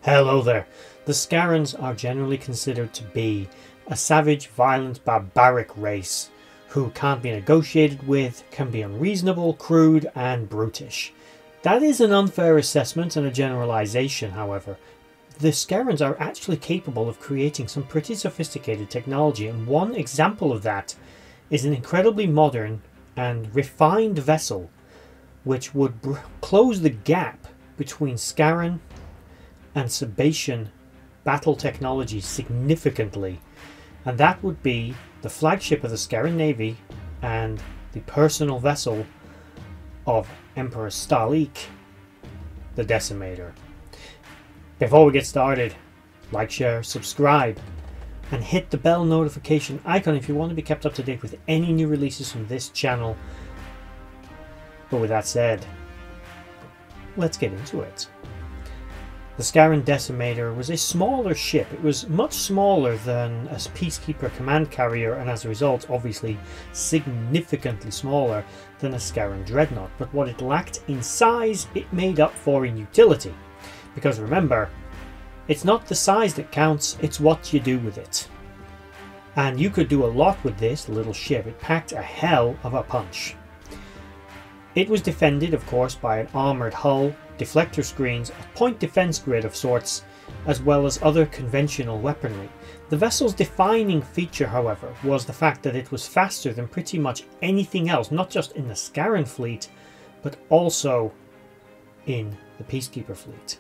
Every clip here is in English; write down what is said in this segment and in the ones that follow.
Hello there. The Scarrans are generally considered to be a savage, violent, barbaric race who can't be negotiated with, can be unreasonable, crude and brutish. That is an unfair assessment and a generalization, however. The Scarrans are actually capable of creating some pretty sophisticated technology, and one example of that is an incredibly modern and refined vessel which would close the gap between Scarran and Sebacean battle technology significantly, and that would be the flagship of the Scarran Navy and the personal vessel of Emperor Stalik, the Decimator. Before we get started, like, share, subscribe, and hit the bell notification icon if you want to be kept up to date with any new releases from this channel. But with that said, let's get into it. The Scarran Decimator was a smaller ship. It was much smaller than a Peacekeeper command carrier, and as a result obviously significantly smaller than a Scarran Dreadnought, but what it lacked in size it made up for in utility. Because remember, it's not the size that counts, it's what you do with it. And you could do a lot with this little ship. It packed a hell of a punch. It was defended, of course, by an armoured hull, deflector screens, a point defence grid of sorts, as well as other conventional weaponry. The vessel's defining feature, however, was the fact that it was faster than pretty much anything else, not just in the Scarran fleet, but also in the Peacekeeper fleet.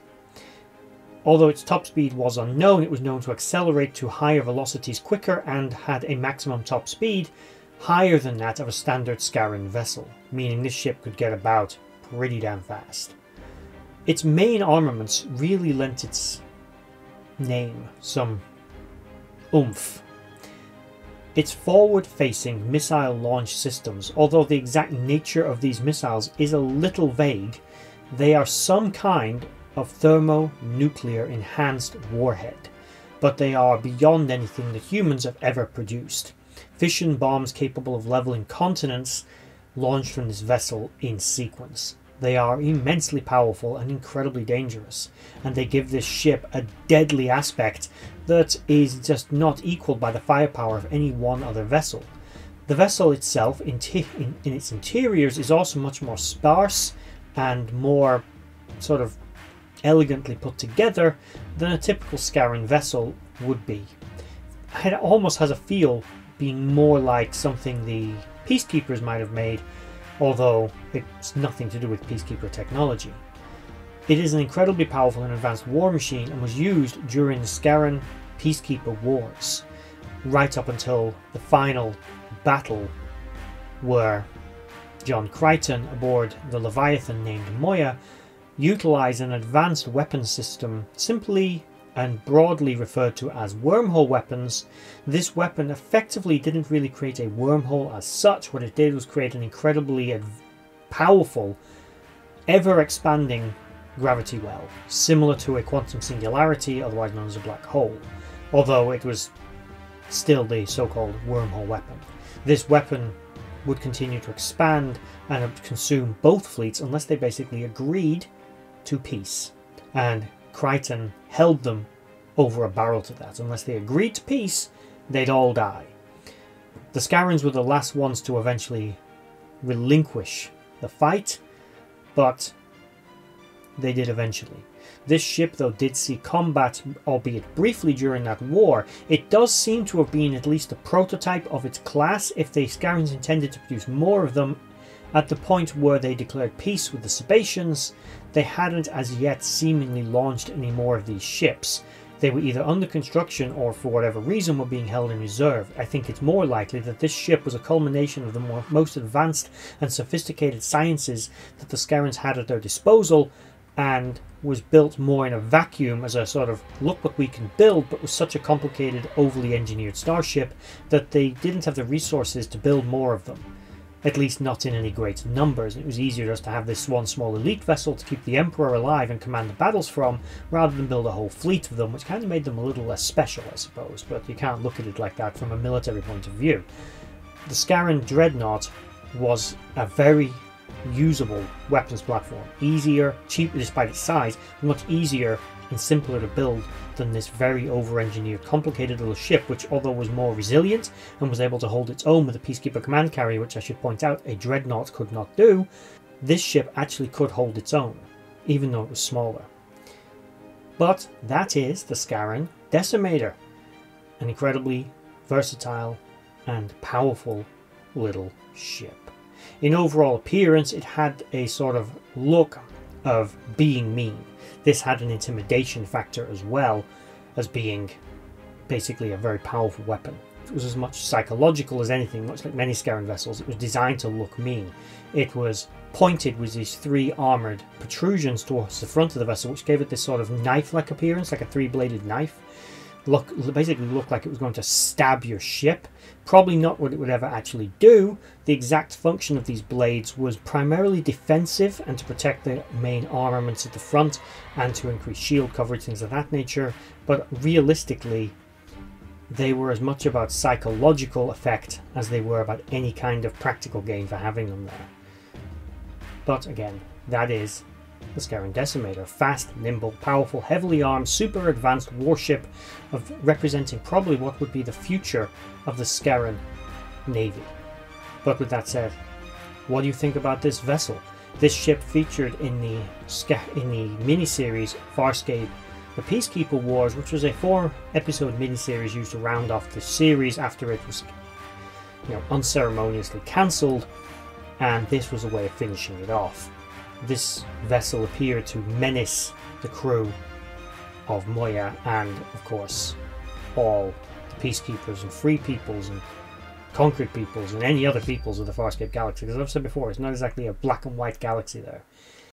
Although its top speed was unknown, it was known to accelerate to higher velocities quicker and had a maximum top speed higher than that of a standard Scarran vessel, meaning this ship could get about pretty damn fast. Its main armaments really lent its name some oomph. Its forward-facing missile launch systems, although the exact nature of these missiles is a little vague, they are some kind of thermonuclear enhanced warhead, but they are beyond anything that humans have ever produced. Fission bombs capable of leveling continents launched from this vessel in sequence. They are immensely powerful and incredibly dangerous, and they give this ship a deadly aspect that is just not equaled by the firepower of any one other vessel. The vessel itself in its interiors is also much more sparse and more sort of elegantly put together than a typical Scarran vessel would be. It almost has a feel being more like something the Peacekeepers might have made, although it's nothing to do with Peacekeeper technology. It is an incredibly powerful and advanced war machine and was used during the Scarran Peacekeeper wars, right up until the final battle where John Crichton aboard the Leviathan named Moya utilized an advanced weapon system simply and broadly referred to as wormhole weapons. This weapon effectively didn't really create a wormhole as such. What it did was create an incredibly powerful, ever-expanding gravity well, similar to a quantum singularity, otherwise known as a black hole, although it was still the so-called wormhole weapon. This weapon would continue to expand and consume both fleets unless they basically agreed to peace, and Crichton held them over a barrel to that. Unless they agreed to peace, they'd all die. The Scarrans were the last ones to eventually relinquish the fight, but they did eventually. This ship, though, did see combat, albeit briefly, during that war. It does seem to have been at least a prototype of its class, if the Scarrans intended to produce more of them. At the point where they declared peace with the Sebaceans, they hadn't as yet seemingly launched any more of these ships. They were either under construction or for whatever reason were being held in reserve. I think it's more likely that this ship was a culmination of the most advanced and sophisticated sciences that the Scarrans had at their disposal, and was built more in a vacuum as a sort of look what we can build, but was such a complicated, overly engineered starship that they didn't have the resources to build more of them. At least not in any great numbers. It was easier just to have this one small elite vessel to keep the Emperor alive and command the battles from, rather than build a whole fleet of them, which kind of made them a little less special, I suppose, but you can't look at it like that from a military point of view. The Scarran Dreadnought was a very usable weapons platform. Easier, cheaper despite its size, much easier and simpler to build than this very over-engineered, complicated little ship, which, although was more resilient and was able to hold its own with a Peacekeeper command carrier, which I should point out a Dreadnought could not do, this ship actually could hold its own, even though it was smaller. But that is the Scarran Decimator, an incredibly versatile and powerful little ship. In overall appearance, it had a sort of look of being mean. This had an intimidation factor as well as being basically a very powerful weapon. It was as much psychological as anything, much like many Scarran vessels. It was designed to look mean. It was pointed with these 3 armoured protrusions towards the front of the vessel, which gave it this sort of knife-like appearance, like a 3-bladed knife. Basically looked like it was going to stab your ship. Probably not what it would ever actually do. The exact function of these blades was primarily defensive and to protect the main armaments at the front and to increase shield coverage, things of that nature. But realistically, they were as much about psychological effect as they were about any kind of practical gain for having them there. But again, that is the Scarran Decimator. Fast, nimble, powerful, heavily armed, super advanced warship representing probably what would be the future of the Scarran Navy. But with that said, what do you think about this vessel? This ship featured in the miniseries Farscape, The Peacekeeper Wars, which was a 4-episode miniseries used to round off the series after it was, unceremoniously cancelled, and this was a way of finishing it off. This vessel appeared to menace the crew of Moya and, of course, all the peacekeepers and free peoples and conquered peoples and any other peoples of the Farscape galaxy. Because as I've said before, it's not exactly a black and white galaxy there.